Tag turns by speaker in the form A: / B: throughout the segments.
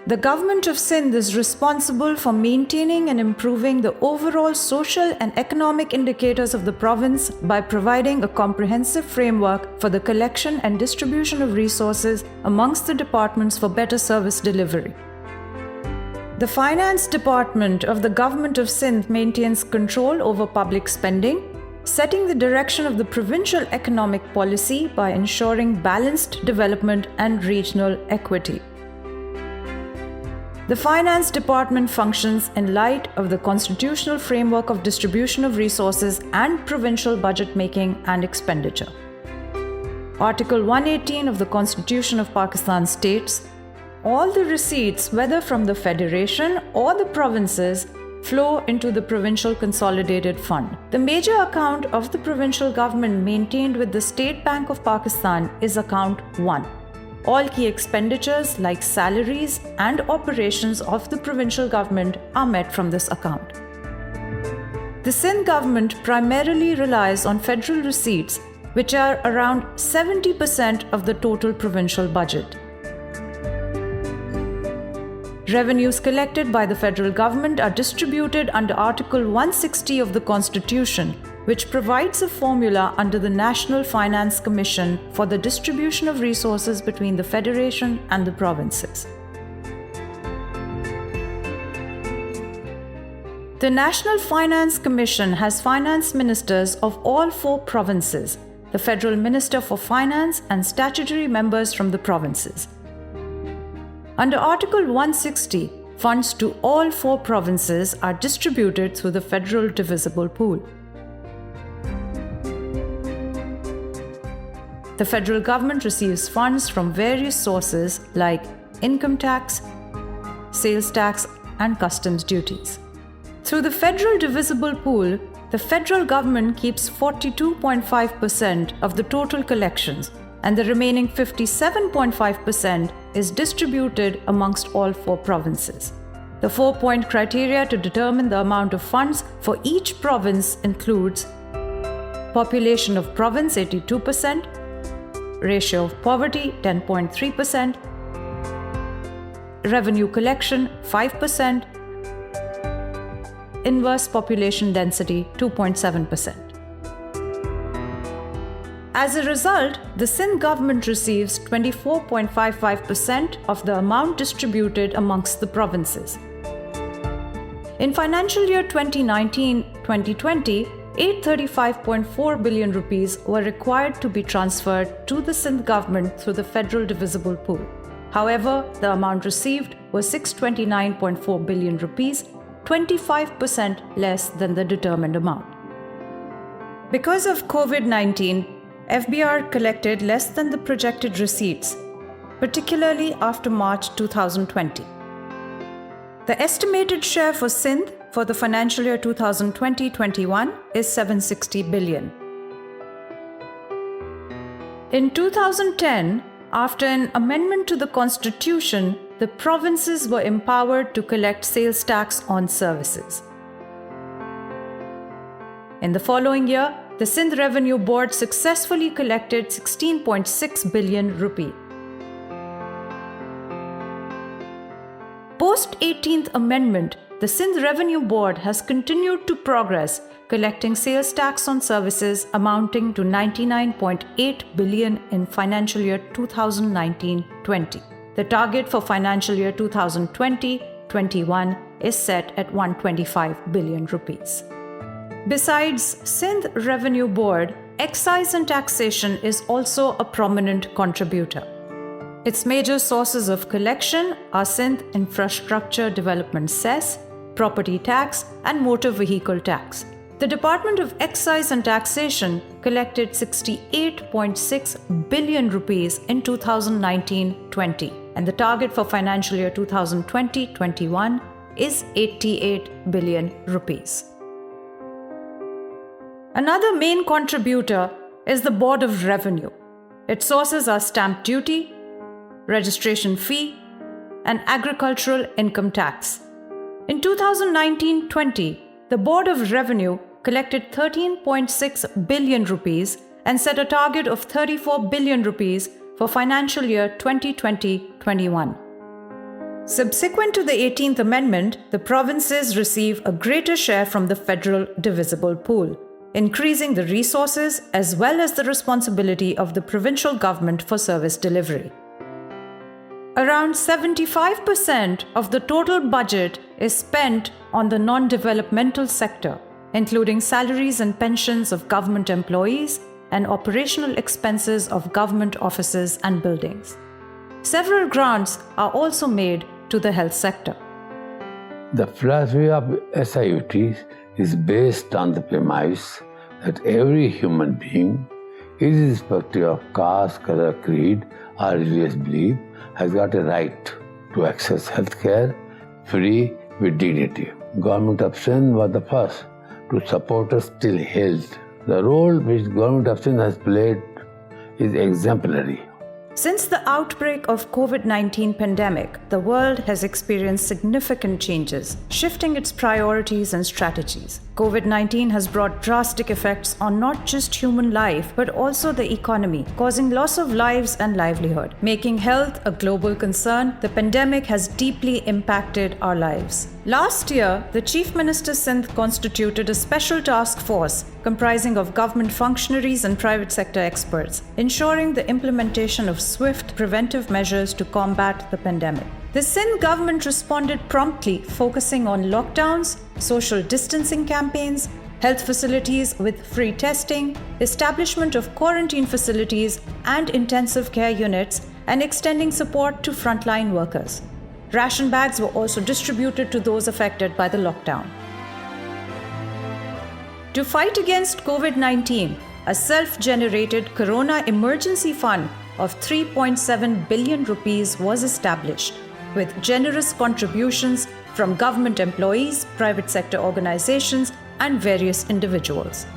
A: The government of Sindh is responsible for maintaining and improving the overall social and economic indicators of the province by providing a comprehensive framework for the collection and distribution of resources amongst the departments for better service delivery. The Finance Department of the Government of Sindh maintains control over public spending, setting the direction of the provincial economic policy by ensuring balanced development and regional equity. The Finance Department functions in light of the constitutional framework of distribution of resources and provincial budget making and expenditure. Article 118 of the Constitution of Pakistan states, all the receipts, whether from the Federation or the provinces, flow into the Provincial Consolidated Fund. The major account of the provincial government maintained with the State Bank of Pakistan is Account 1. All key expenditures like salaries and operations of the provincial government are met from this account. The Sindh government primarily relies on federal receipts, which are around 70% of the total provincial budget. Revenues collected by the federal government are distributed under Article 160 of the Constitution, which provides a formula under the National Finance Commission for the distribution of resources between the Federation and the provinces. The National Finance Commission has finance ministers of all 4 provinces, the Federal Minister for Finance and statutory members from the provinces. Under Article 160, funds to all 4 provinces are distributed through the Federal Divisible Pool. The federal government receives funds from various sources like income tax, sales tax, and customs duties. Through the Federal Divisible Pool, the federal government keeps 42.5% of the total collections, and the remaining 57.5% is distributed amongst all 4 provinces. The 4-point criteria to determine the amount of funds for each province includes population of province 82%, ratio of poverty 10.3%, revenue collection 5%, inverse population density 2.7%. As a result, the Sindh government receives 24.55% of the amount distributed amongst the provinces. In financial year 2019-2020, 835.4 billion rupees were required to be transferred to the Sindh government through the Federal Divisible Pool. However, the amount received was 629.4 billion rupees, 25% less than the determined amount. Because of COVID-19, FBR collected less than the projected receipts, particularly after March 2020. The estimated share for Sindh for the financial year 2020-21 is 760 billion. In 2010, after an amendment to the Constitution, the provinces were empowered to collect sales tax on services. In the following year, the Sindh Revenue Board successfully collected 16.6 billion rupee. Post-18th Amendment, the Sindh Revenue Board has continued to progress, collecting sales tax on services amounting to 99.8 billion in financial year 2019-20. The target for financial year 2020-21 is set at 125 billion rupees. Besides Sindh Revenue Board, excise and taxation is also a prominent contributor. Its major sources of collection are Sindh Infrastructure Development Cess, property tax, and motor vehicle tax. The Department of Excise and Taxation collected 68.6 billion rupees in 2019-20, and the target for financial year 2020-21 is 88 billion rupees. Another main contributor is the Board of Revenue. Its sources are stamp duty, registration fee, and agricultural income tax. In 2019-20, the Board of Revenue collected 13.6 billion rupees and set a target of 34 billion rupees for financial year 2020-21. Subsequent to the 18th Amendment, the provinces receive a greater share from the federal divisible pool, increasing the resources as well as the responsibility of the provincial government for service delivery. Around 75% of the total budget is spent on the non-developmental sector, including salaries and pensions of government employees and operational expenses of government offices and buildings. Several grants are also made to the health sector.
B: The philosophy of SIUT is based on the premise that every human being, irrespective of caste, color, creed, or religious belief, has got a right to access healthcare free with dignity. Government of Sindh was the first to support us till health. The role which Government of Sindh has played is exemplary.
A: Since the outbreak of COVID-19 pandemic, the world has experienced significant changes, shifting its priorities and strategies. COVID-19 has brought drastic effects on not just human life, but also the economy, causing loss of lives and livelihood. Making health a global concern, the pandemic has deeply impacted our lives. Last year, the Chief Minister Sindh constituted a special task force comprising of government functionaries and private sector experts, ensuring the implementation of swift preventive measures to combat the pandemic. The Sindh government responded promptly, focusing on lockdowns, social distancing campaigns, health facilities with free testing, establishment of quarantine facilities and intensive care units, and extending support to frontline workers. Ration bags were also distributed to those affected by the lockdown. To fight against COVID-19, a self-generated Corona Emergency Fund of 3.7 billion rupees was established, with generous contributions from government employees, private sector organizations, and various individuals.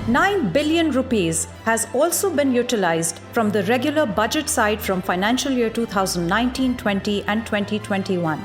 A: 9 billion rupees has also been utilized from the regular budget side from financial year 2019-20 and 2021,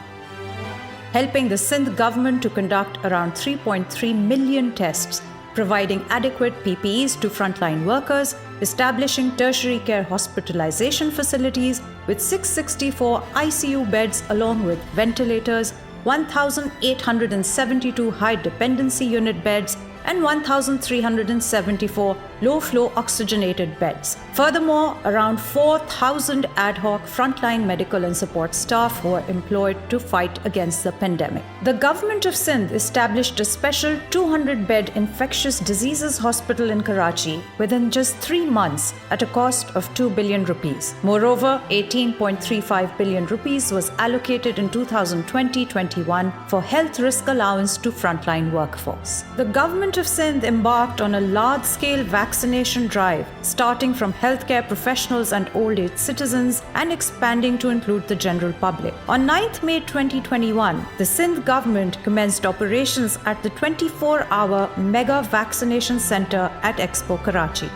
A: helping the Sindh government to conduct around 3.3 million tests, providing adequate PPEs to frontline workers, establishing tertiary care hospitalization facilities with 664 ICU beds along with ventilators, 1,872 high dependency unit beds, and 1,374 low-flow oxygenated beds. Furthermore, around 4,000 ad hoc frontline medical and support staff were employed to fight against the pandemic. The government of Sindh established a special 200-bed infectious diseases hospital in Karachi within just 3 months at a cost of 2 billion rupees. Moreover, 18.35 billion rupees was allocated in 2020-21 for health risk allowance to frontline workforce. The government of Sindh embarked on a large-scale vaccination drive, starting from healthcare professionals and old age citizens and expanding to include the general public. On 9th May 2021, the Sindh government commenced operations at the 24-hour mega vaccination center at Expo Karachi.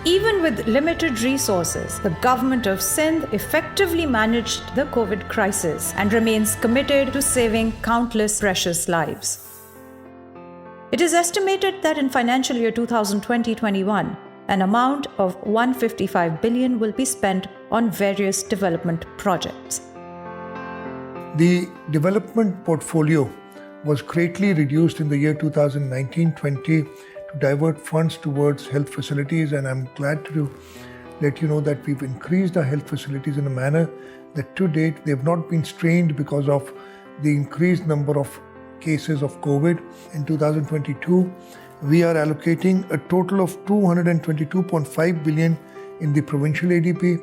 A: Even with limited resources, the government of Sindh effectively managed the COVID crisis and remains committed to saving countless precious lives. It is estimated that in financial year 2020-21, an amount of 155 billion will be spent on various development projects.
C: The development portfolio was greatly reduced in the year 2019-20 to divert funds towards health facilities, and I'm glad to let you know that we've increased our health facilities in a manner that to date they have not been strained because of the increased number of cases of COVID. In 2022, we are allocating a total of 222.5 billion in the provincial ADP,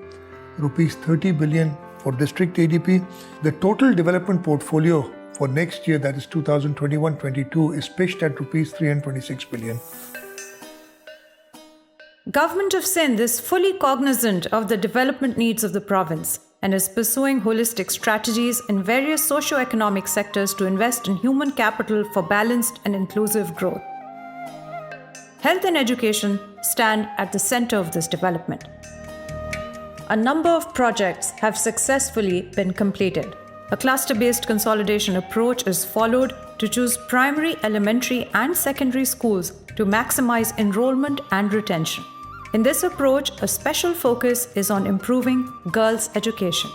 C: rupees 30 billion for district ADP. The total development portfolio for next year, that is 2021-22, is pitched at rupees 326 billion.
A: Government of Sindh is fully cognizant of the development needs of the province and is pursuing holistic strategies in various socio-economic sectors to invest in human capital for balanced and inclusive growth. Health and education stand at the center of this development. A number of projects have successfully been completed. A cluster-based consolidation approach is followed to choose primary, elementary, and secondary schools to maximize enrollment and retention. In this approach, a special focus is on improving girls' education.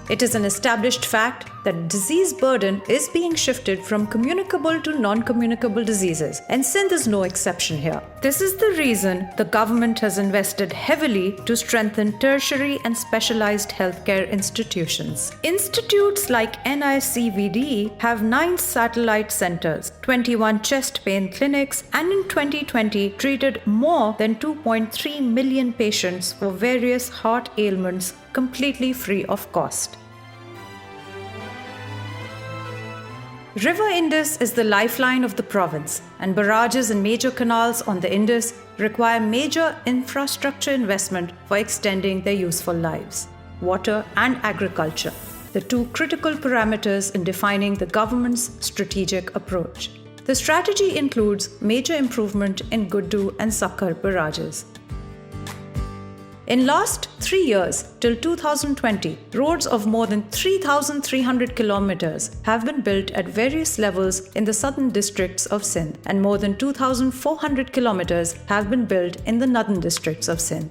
A: It is an established fact that disease burden is being shifted from communicable to non-communicable diseases, and Sindh is no exception here. This is the reason the government has invested heavily to strengthen tertiary and specialized healthcare institutions. Institutes like NICVD have 9 satellite centers, 21 chest pain clinics, and in 2020 treated more than 2.3 million patients for various heart ailments completely free of cost. River Indus is the lifeline of the province, and barrages and major canals on the Indus require major infrastructure investment for extending their useful lives. Water and agriculture, the 2 critical parameters in defining the government's strategic approach. The strategy includes major improvement in Guddu and Sakkar barrages. In last 3 years, till 2020, roads of more than 3,300 kilometers have been built at various levels in the southern districts of Sindh, and more than 2,400 kilometers have been built in the northern districts of Sindh.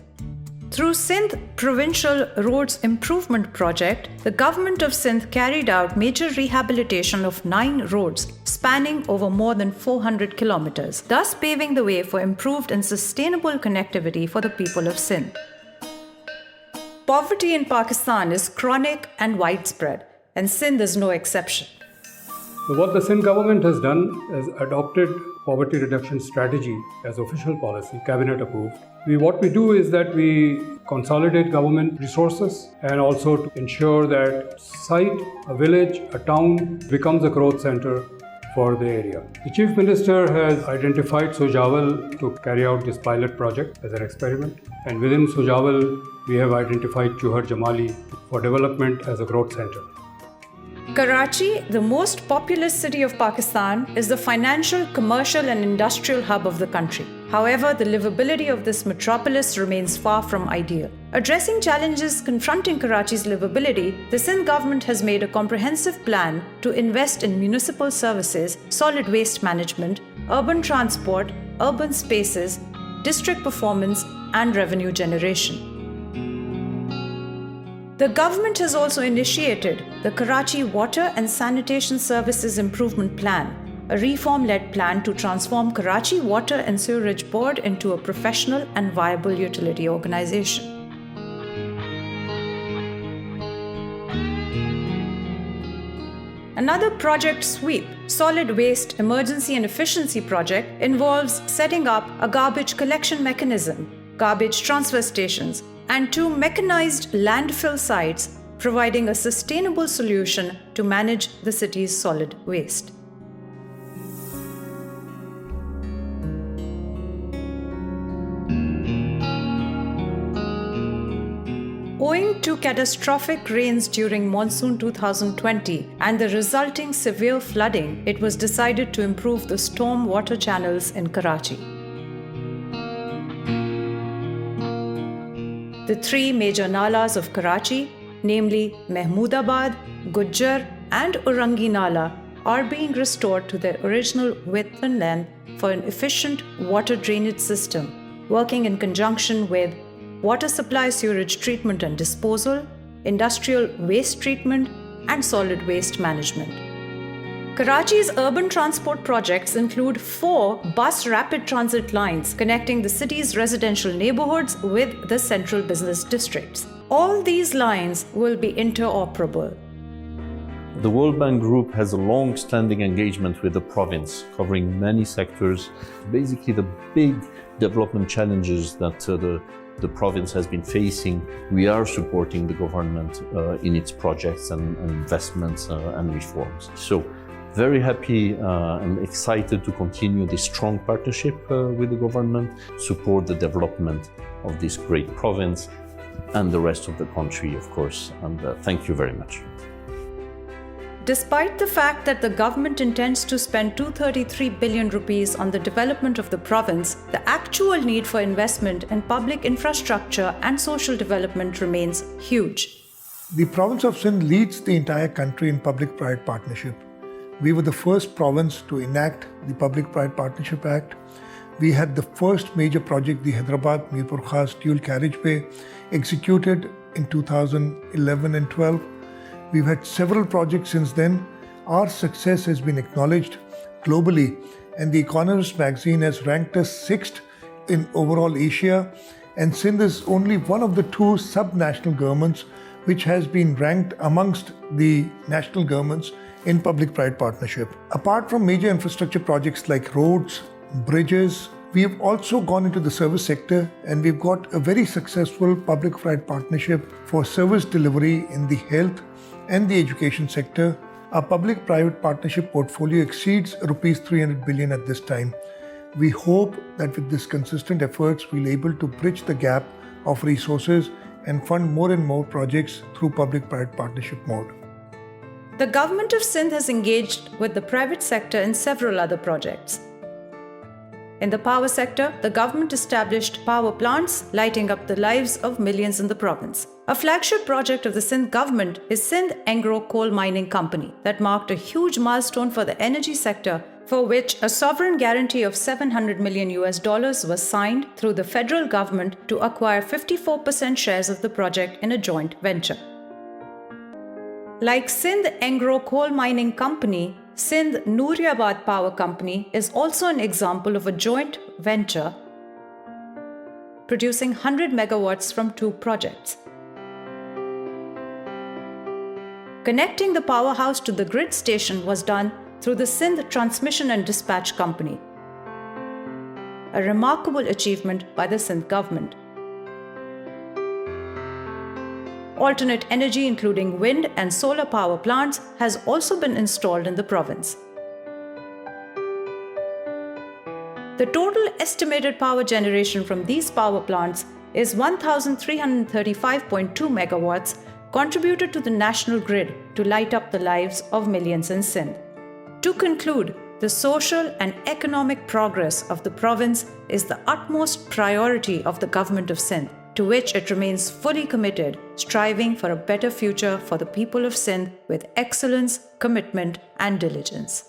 A: Through Sindh Provincial Roads Improvement Project, the government of Sindh carried out major rehabilitation of 9 roads spanning over more than 400 kilometers, thus paving the way for improved and sustainable connectivity for the people of Sindh. Poverty in Pakistan is chronic and widespread, and Sindh is no exception.
D: So what the Sindh government has done is adopted poverty reduction strategy as official policy, cabinet approved. What we do is that we consolidate government resources and also to ensure that site, a village, a town becomes a growth center for the area. The Chief Minister has identified Sujawal to carry out this pilot project as an experiment, and within Sujawal we have identified Chuhar Jamali for development as a growth center.
A: Karachi, the most populous city of Pakistan, is the financial, commercial and industrial hub of the country. However, the livability of this metropolis remains far from ideal. Addressing challenges confronting Karachi's livability, the Sindh government has made a comprehensive plan to invest in municipal services, solid waste management, urban transport, urban spaces, district performance and revenue generation. The government has also initiated the Karachi Water and Sanitation Services Improvement Plan, a reform-led plan to transform Karachi Water and Sewerage Board into a professional and viable utility organization. Another project sweep, Solid Waste Emergency and Efficiency Project, involves setting up a garbage collection mechanism, garbage transfer stations, and 2 mechanized landfill sites, providing a sustainable solution to manage the city's solid waste. Owing to catastrophic rains during monsoon 2020 and the resulting severe flooding, it was decided to improve the storm water channels in Karachi. The 3 major nalas of Karachi, namely Mahmoodabad, Gujjar and Urangi Nala, are being restored to their original width and length for an efficient water drainage system, working in conjunction with water supply sewerage treatment and disposal, industrial waste treatment, and solid waste management. Karachi's urban transport projects include 4 bus rapid transit lines connecting the city's residential neighborhoods with the central business districts. All these lines will be interoperable.
E: The World Bank Group has a long-standing engagement with the province, covering many sectors. Basically, the big development challenges that the province has been facing, we are supporting the government in its projects and investments and reforms. So, very happy and excited to continue this strong partnership with the government, support the development of this great province and the rest of the country, of course. And thank you very much.
A: Despite the fact that the government intends to spend 233 billion rupees on the development of the province, the actual need for investment in public infrastructure and social development remains huge.
C: The province of Sindh leads the entire country in public-private partnership. We were the first province to enact the Public-Private Partnership Act. We had the first major project, the Hyderabad-Mirpur Khas dual carriageway, executed in 2011 and 12. We've had several projects since then. Our success has been acknowledged globally, and The Economist magazine has ranked us 6th in overall Asia, and Sindh is only one of the 2 sub-national governments which has been ranked amongst the national governments in public-private partnership. Apart from major infrastructure projects like roads, bridges, we have also gone into the service sector, and we've got a very successful public-private partnership for service delivery in the health and the education sector. Our public-private partnership portfolio exceeds rupees 300 billion at this time. We hope that with this consistent efforts, we'll be able to bridge the gap of resources and fund more and more projects through public-private partnership mode.
A: The government of Sindh has engaged with the private sector in several other projects. In the power sector, the government established power plants lighting up the lives of millions in the province. A flagship project of the Sindh government is Sindh Engro Coal Mining Company that marked a huge milestone for the energy sector, for which a sovereign guarantee of $700 million was signed through the federal government to acquire 54% shares of the project in a joint venture. Like Sindh Engro Coal Mining Company, Sindh Nooriabad Power Company is also an example of a joint venture producing 100 megawatts from 2 projects. Connecting the powerhouse to the grid station was done through the Sindh Transmission and Dispatch Company, a remarkable achievement by the Sindh government. Alternate energy, including wind and solar power plants, has also been installed in the province. The total estimated power generation from these power plants is 1,335.2 megawatts, contributed to the national grid to light up the lives of millions in Sindh. To conclude, the social and economic progress of the province is the utmost priority of the government of Sindh, to which it remains fully committed, striving for a better future for the people of Sindh with excellence, commitment, and diligence.